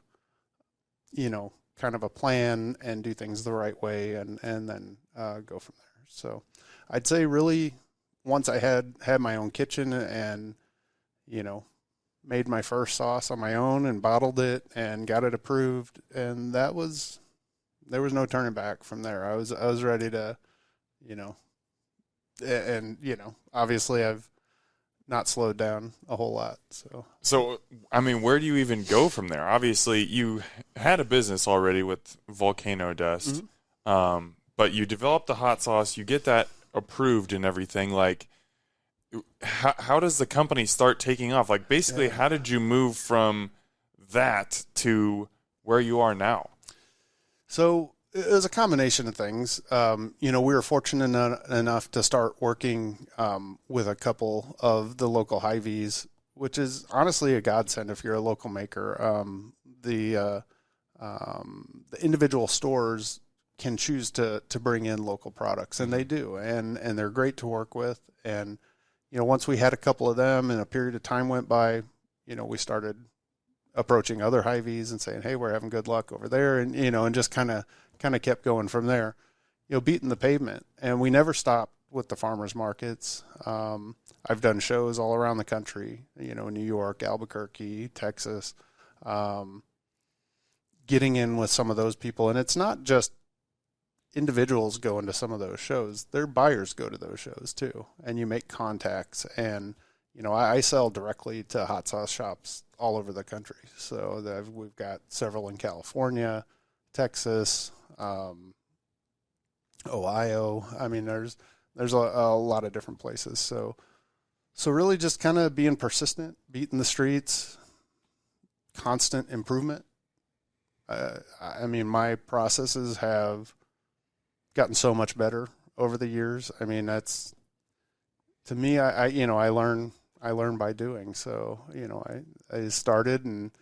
kind of a plan and do things the right way, and then go from there. So I'd say really, once I had my own kitchen and, made my first sauce on my own and bottled it and got it approved, and there was no turning back from there. I was ready to, obviously I've not slowed down a whole lot. So I mean, where do you even go from there? Obviously you had a business already with Volcano Dust, but you developed the hot sauce, you get that approved and everything. Like, how does the company start taking off? Like, basically, how did you move from that to where you are now? So it was a combination of things. We were fortunate enough to start working with a couple of the local Hy-Vees, which is honestly a godsend if you're a local maker. The individual stores can choose to bring in local products, and they do, and they're great to work with. And once we had a couple of them and a period of time went by, we started approaching other Hy-Vees and saying, hey, we're having good luck over there. And, and just kind of kept going from there, beating the pavement. And we never stopped with the farmers markets. I've done shows all around the country, New York, Albuquerque, Texas, getting in with some of those people. And it's not just individuals go into some of those shows. Their buyers go to those shows too, and you make contacts. And I sell directly to hot sauce shops all over the country. So we've got several in California, Texas, Ohio. I mean, there's a lot of different places. So really just kind of being persistent, beating the streets, constant improvement. I mean, my processes have gotten so much better over the years. I mean, that's, to me, I learn by doing. So, I started and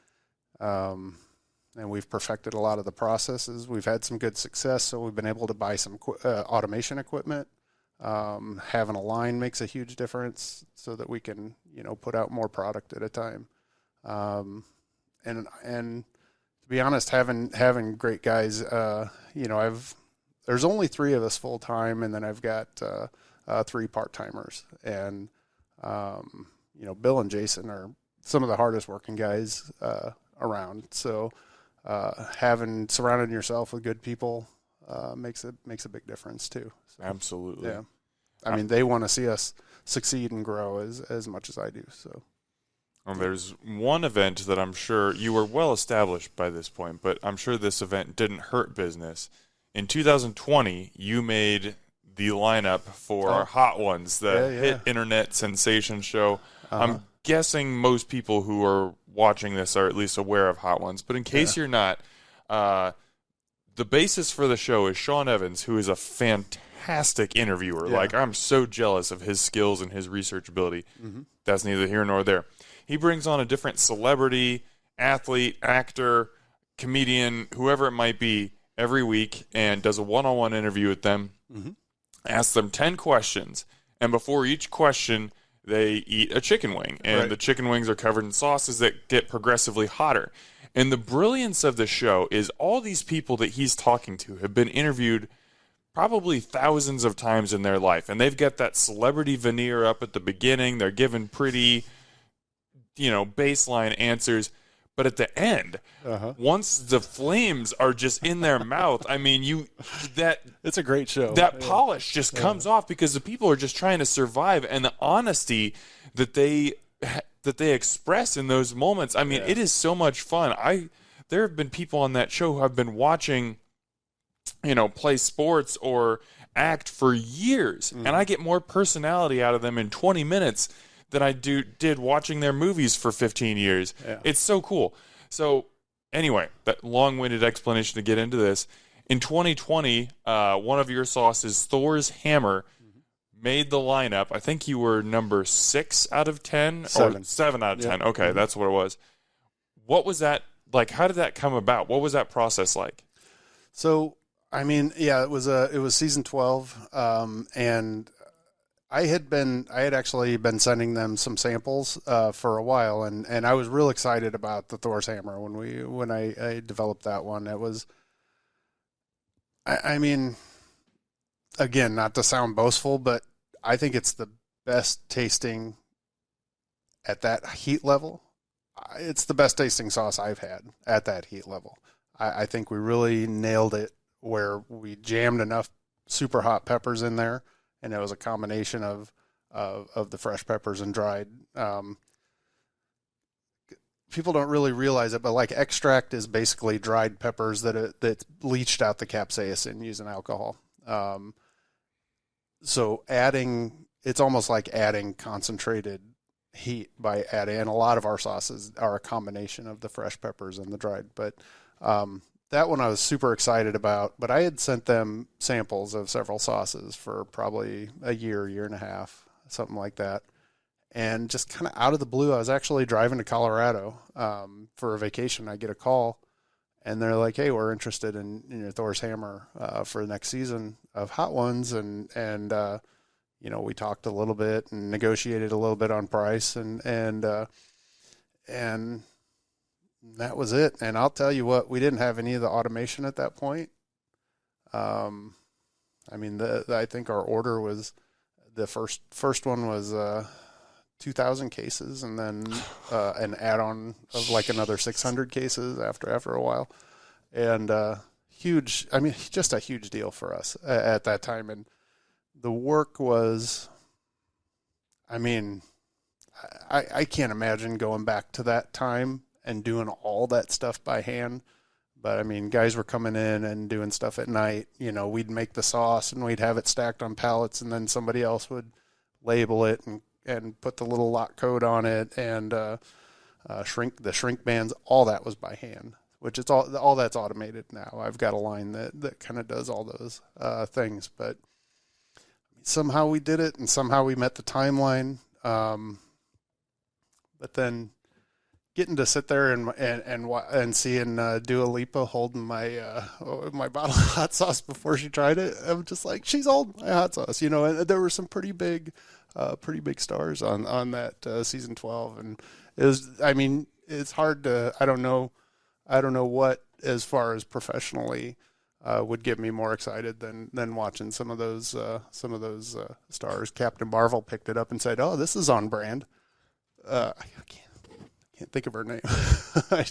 we've perfected a lot of the processes. We've had some good success. So we've been able to buy some automation equipment. Having a line makes a huge difference so that we can, put out more product at a time. And to be honest, having great guys, there's only 3 of us full time, and then I've got 3 part timers. And Bill and Jason are some of the hardest working guys around. So surrounding yourself with good people makes a big difference too. So, absolutely. Yeah. I mean, they want to see us succeed and grow as much as I do. So. Well, there's one event that I'm sure you were well established by this point, but I'm sure this event didn't hurt business. In 2020, you made the lineup for Hot Ones, the hit internet sensation show. I'm guessing most people who are watching this are at least aware of Hot Ones, but in case you're not, the basis for the show is Sean Evans, who is a fantastic interviewer. Yeah. Like, I'm so jealous of his skills and his research ability. Mm-hmm. That's neither here nor there. He brings on a different celebrity, athlete, actor, comedian, whoever it might be, every week, and does a one-on-one interview with them, asks them 10 questions, and before each question, they eat a chicken wing, and Right. the chicken wings are covered in sauces that get progressively hotter. And the brilliance of the show is all these people that he's talking to have been interviewed probably thousands of times in their life, and they've got that celebrity veneer up at the beginning. They're given pretty, baseline answers. But at the end, once the flames are just in their mouth, I mean, it's a great show. That polish just comes off because the people are just trying to survive, and the honesty that they express in those moments. I mean, it is so much fun. There have been people on that show who have been watching, play sports or act for years, and I get more personality out of them in 20 minutes than I did watching their movies for 15 years. Yeah. It's so cool. So anyway, that long-winded explanation to get into this. In 2020, one of your sauces, Thor's Hammer, made the lineup. I think you were number 6 out of 10? 7. Or 7 out of 10. Okay, that's what it was. What was that like? How did that come about? What was that process like? So, I mean, it was season 12, and I had actually been sending them some samples for a while, and I was real excited about the Thor's Hammer when I developed that one. It was, I mean, again, not to sound boastful, but I think it's the best tasting at that heat level. It's the best tasting sauce I've had at that heat level. I think we really nailed it where we jammed enough super hot peppers in there. And it was a combination of the fresh peppers and dried. People don't really realize it, but like extract is basically dried peppers that leached out the capsaicin using alcohol. So it's almost like adding concentrated heat by adding, and a lot of our sauces are a combination of the fresh peppers and the dried. But that one I was super excited about, but I had sent them samples of several sauces for probably a year and a half, something like that. And just kind of out of the blue, I was actually driving to Colorado for a vacation. I get a call, and they're like, "Hey, we're interested in your Thor's Hammer for the next season of Hot Ones." And we talked a little bit and negotiated a little bit on price, and that was it. And I'll tell you what, we didn't have any of the automation at that point. I mean, I think our order was the first one was 2,000 cases, and then an add-on of like another 600 cases after a while, and huge. I mean, just a huge deal for us at that time. And the work was, I mean, I can't imagine going back to that time and doing all that stuff by hand. But I mean, guys were coming in and doing stuff at night. We'd make the sauce and we'd have it stacked on pallets, and then somebody else would label it and put the little lock code on it, and shrink bands. All that was by hand, which it's all that's automated now. I've got a line that kind of does all those things, but somehow we did it, and somehow we met the timeline. But then getting to sit there and seeing Dua Lipa holding my bottle of hot sauce before she tried it, I'm just like, she's holding my hot sauce, And there were some pretty big stars on that season 12, and it was. I mean, it's hard to. I don't know what, as far as professionally, would get me more excited than watching some of those stars. Captain Marvel picked it up and said, "Oh, this is on brand." I can't think of her name. I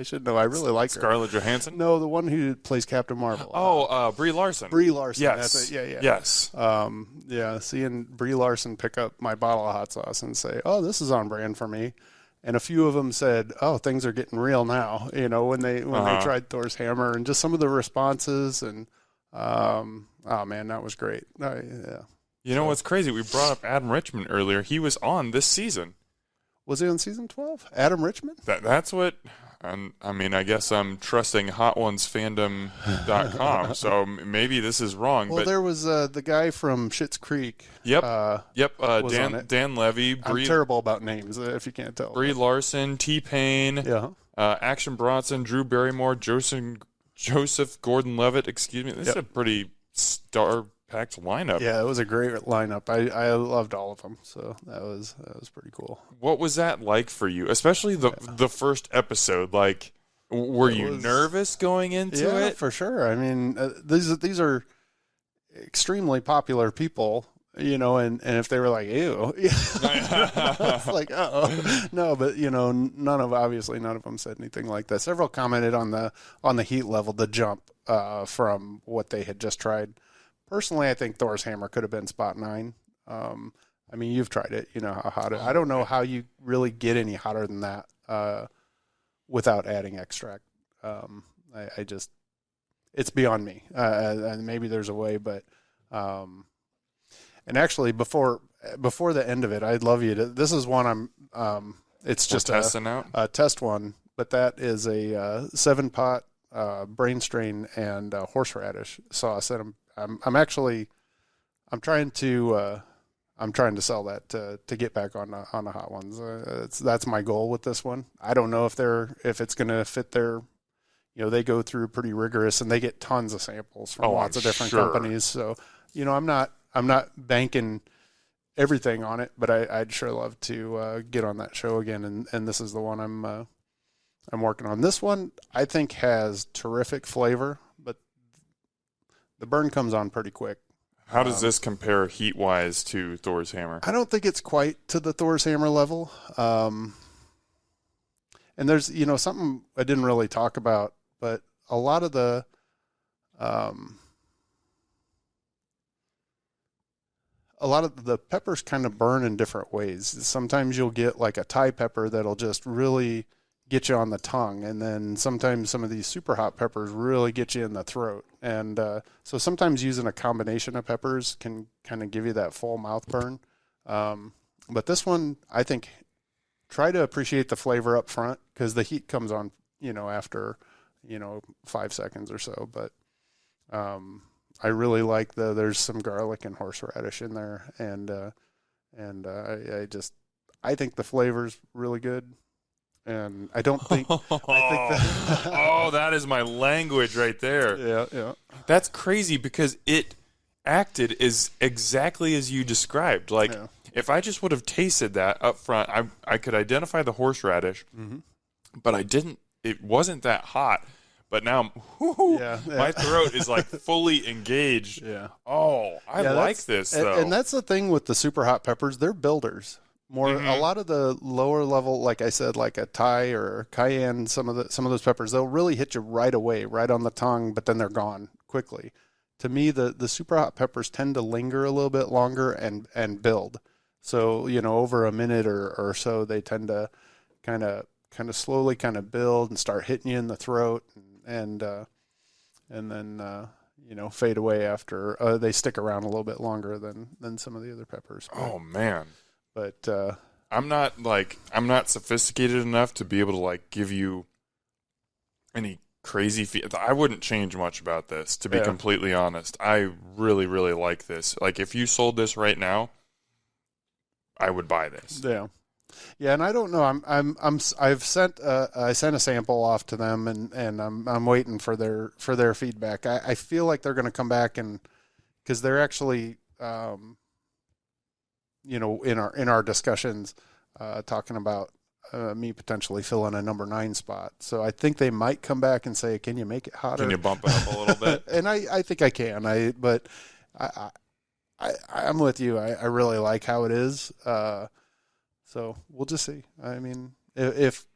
should know. I really like her. Scarlett Johansson? No, the one who plays Captain Marvel. Brie Larson. Brie Larson. Yes. That's it. Yeah. Yes. Seeing Brie Larson pick up my bottle of hot sauce and say, "Oh, this is on brand for me," and a few of them said, "Oh, things are getting real now." When they tried Thor's Hammer, and just some of the responses, and oh man, that was great. Yeah. What's crazy? We brought up Adam Richman earlier. He was on this season. Was he on season 12? Adam Richman? That's what, I mean, I guess I'm trusting HotOnesFandom.com, so maybe this is wrong. Well, but there was the guy from Schitt's Creek. Yep. Dan Levy. I'm terrible about names, if you can't tell. Brie Larson, T-Pain, Action Bronson, Drew Barrymore, Joseph Gordon-Levitt. Excuse me. This is a pretty packed lineup. Yeah, it was a great lineup. I loved all of them, so that was pretty cool. What was that like for you, especially the first episode? Like, were you nervous going into it? Yeah, for sure. I mean, these are extremely popular people, you know, and if they were like, ew, it's like, oh no, but you know, obviously none of them said anything like that. Several commented on the heat level, the jump from what they had just tried. Personally, I think Thor's hammer could have been spot 9. I mean, you've tried it, you know how hot I don't know how you really get any hotter than that without adding extract. I just, it's beyond me. And maybe there's a way, but and actually before the end of it, I'd love you to. This is one it's just a test one, but that is a 7-pot brain strain and horseradish sauce that I'm trying to sell that to get back on the hot ones. That's my goal with this one. I don't know if it's going to fit their, you know, they go through pretty rigorous and they get tons of samples from lots of different companies. So, you know, I'm not banking everything on it, but I'd sure love to get on that show again. And this is the one I'm working on. This one I think has terrific flavor, but the burn comes on pretty quick. How does this compare heat-wise to Thor's hammer? I don't think it's quite to the Thor's hammer level. And there's, you know, something I didn't really talk about, but a lot of the peppers kind of burn in different ways. Sometimes you'll get like a Thai pepper that'll just really get you on the tongue, and then sometimes some of these super hot peppers really get you in the throat. And so sometimes using a combination of peppers can kind of give you that full mouth burn. But this one, I think, try to appreciate the flavor up front because the heat comes on, you know, after, you know, 5 seconds or so. But I really like there's some garlic and horseradish in there, and I think the flavor's really good. And I don't think. That is my language right there. Yeah. That's crazy because it acted as exactly as you described. Like, if I just would have tasted that up front, I could identify the horseradish, but I didn't. It wasn't that hot. But now, my throat is like fully engaged. Yeah. Oh, I like this though. And that's the thing with the super hot peppers; they're builders. A lot of the lower level, like I said, like a Thai or cayenne, some of those peppers, they'll really hit you right away, right on the tongue, but then they're gone quickly. To me, the super hot peppers tend to linger a little bit longer and build. So, you know, over a minute or so, they tend to kind of slowly kind of build and start hitting you in the throat, and then you know, fade away after. They stick around a little bit longer than some of the other peppers. Oh man. But I'm not sophisticated enough to be able to like give you any crazy I wouldn't change much about this, to be completely honest. I really, really like this. Like, if you sold this right now, I would buy this. Yeah, and I don't know. I sent a sample off to them, and I'm waiting for their feedback. I feel like they're going to come back, and because they're actually. You know, in our discussions, talking about me potentially filling a number 9 spot. So I think they might come back and say, "Can you make it hotter? Can you bump it up a little bit?" And I think I can. But I'm with you. I really like how it is. So we'll just see. I mean, if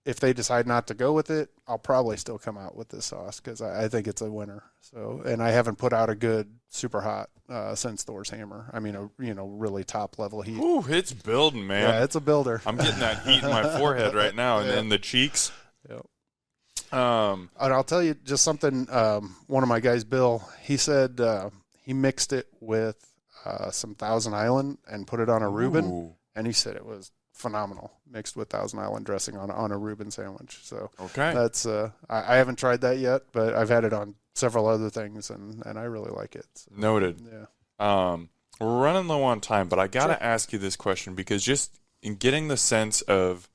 they decide not to go with it, I'll probably still come out with this sauce because I think it's a winner. So, and I haven't put out a good super hot since Thor's hammer. I mean, really top level heat. Ooh, it's building, man. Yeah, it's a builder. I'm getting that heat in my forehead right now, and then the cheeks. Yep. And I'll tell you just something. One of my guys, Bill, he said he mixed it with some Thousand Island and put it on a Reuben, and he said it was phenomenal, mixed with Thousand Island dressing on a Reuben sandwich. So that's I haven't tried that yet, but I've had it on several other things, and I really like it. So, noted. Yeah. We're running low on time, but I gotta ask you this question because just in getting the sense of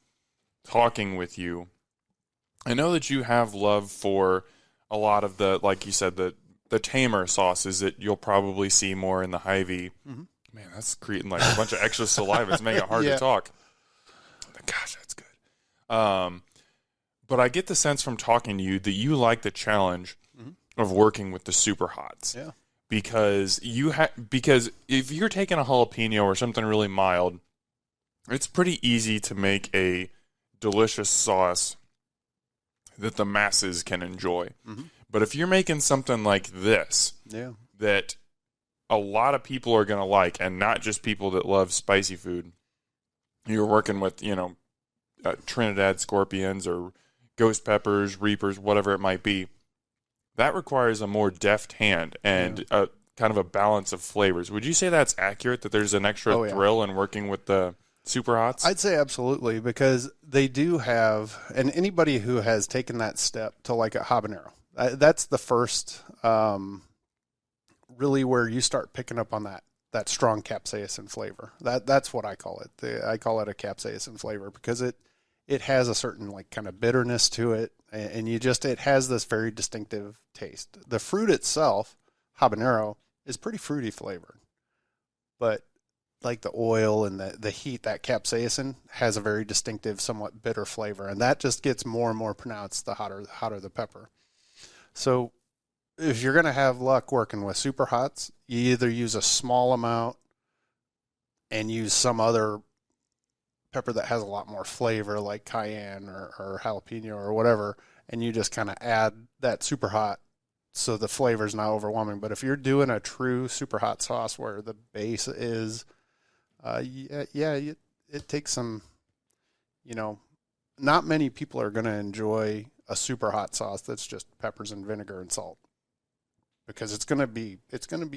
talking with you, I know that you have love for a lot of the, like you said, the tamer sauces that you'll probably see more in the Hy-Vee. Mm-hmm. Man, that's creating like a bunch of extra saliva. It's making it hard to talk. Gosh, that's good. But I get the sense from talking to you that you like the challenge of working with the super hots. Yeah. Because if you're taking a jalapeno or something really mild, it's pretty easy to make a delicious sauce that the masses can enjoy. Mm-hmm. But if you're making something like this, that a lot of people are going to like, and not just people that love spicy food, you're working with, Trinidad scorpions or ghost peppers, reapers, whatever it might be. That requires a more deft hand and a kind of a balance of flavors. Would you say that's accurate, that there's an extra thrill in working with the super hots? I'd say absolutely, because they do have, and anybody who has taken that step to like a habanero, that's the first really where you start picking up on that strong capsaicin flavor. That's what I call it. I call it a capsaicin flavor because it has a certain like kind of bitterness to it, and it has this very distinctive taste. The fruit itself, habanero, is pretty fruity flavored, but like the oil and the heat, that capsaicin has a very distinctive, somewhat bitter flavor, and that just gets more and more pronounced the hotter the pepper. So if you're going to have luck working with super hots, you either use a small amount and use some other pepper that has a lot more flavor, like cayenne or jalapeno or whatever, and you just kind of add that super hot so the flavor's not overwhelming. But if you're doing a true super hot sauce where the base is, it takes some, not many people are going to enjoy a super hot sauce that's just peppers and vinegar and salt, because it's going to be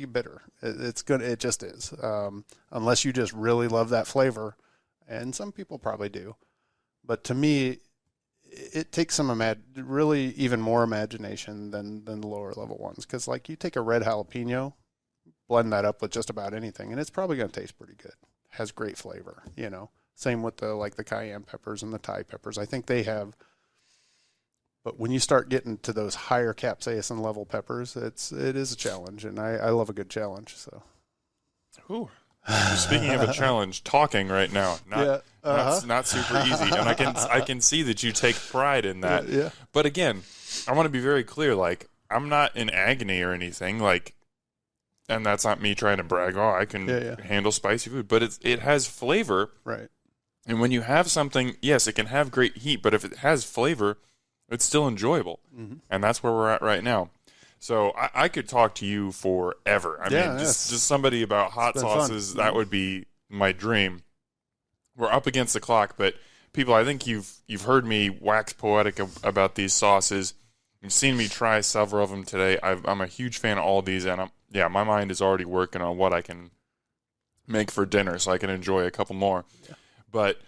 bitter. It just is. Unless you just really love that flavor, and some people probably do. But to me, it takes some really even more imagination than the lower level ones. Because like you take a red jalapeno, blend that up with just about anything, and it's probably going to taste pretty good. Has great flavor, Same with the cayenne peppers and the Thai peppers. I think they have. But when you start getting to those higher capsaicin level peppers, it is a challenge, and I love a good challenge. So, ooh. Speaking of a challenge, talking right now, not super easy, and I can see that you take pride in that. Yeah. But again, I want to be very clear. Like, I'm not in agony or anything. Like, and that's not me trying to brag. Oh, I can handle spicy food, but it has flavor, right? And when you have something, yes, it can have great heat, but if it has flavor, it's still enjoyable, and that's where we're at right now. So I could talk to you forever. I mean, just somebody about hot sauces, that would be my dream. We're up against the clock, but people, I think you've heard me wax poetic about these sauces. You've seen me try several of them today. I'm a huge fan of all of these, and my mind is already working on what I can make for dinner so I can enjoy a couple more. Yeah. But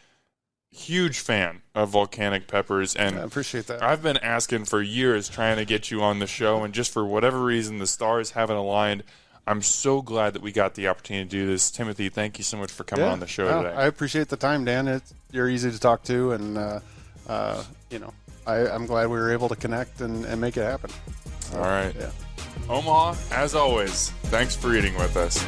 huge fan of Volcanic Peppers, and I appreciate that. I've been asking for years trying to get you on the show, and just for whatever reason the stars haven't aligned. I'm so glad that we got the opportunity to do this. Timothy, thank you so much for coming on the show today. I appreciate the time, Dan. You're easy to talk to, and I'm glad we were able to connect and make it happen. All right. Omaha, as always, thanks for eating with us.